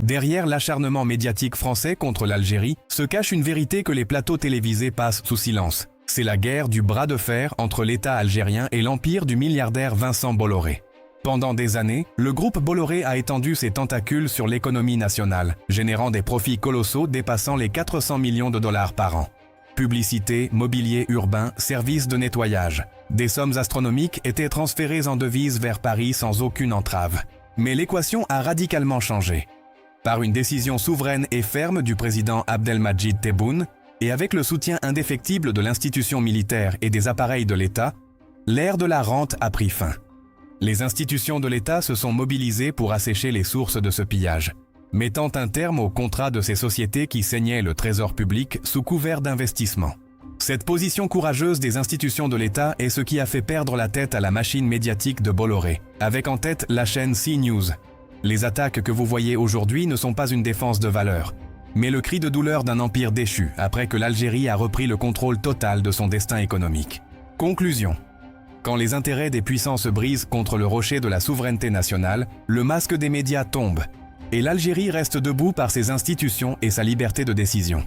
Derrière l'acharnement médiatique français contre l'Algérie se cache une vérité que les plateaux télévisés passent sous silence. C'est la guerre du bras de fer entre l'État algérien et l'empire du milliardaire Vincent Bolloré. Pendant des années, le groupe Bolloré a étendu ses tentacules sur l'économie nationale, générant des profits colossaux dépassant les 400 millions de dollars par an. Publicité, mobilier urbain, services de nettoyage. Des sommes astronomiques étaient transférées en devises vers Paris sans aucune entrave. Mais l'équation a radicalement changé. Par une décision souveraine et ferme du président Abdelmadjid Tebboune, et avec le soutien indéfectible de l'institution militaire et des appareils de l'État, l'ère de la rente a pris fin. Les institutions de l'État se sont mobilisées pour assécher les sources de ce pillage, mettant un terme au contrat de ces sociétés qui saignaient le trésor public sous couvert d'investissement. Cette position courageuse des institutions de l'État est ce qui a fait perdre la tête à la machine médiatique de Bolloré, avec en tête la chaîne CNews. Les attaques que vous voyez aujourd'hui ne sont pas une défense de valeur, mais le cri de douleur d'un empire déchu après que l'Algérie a repris le contrôle total de son destin économique. Conclusion. Quand les intérêts des puissants se brisent contre le rocher de la souveraineté nationale, le masque des médias tombe, et l'Algérie reste debout par ses institutions et sa liberté de décision.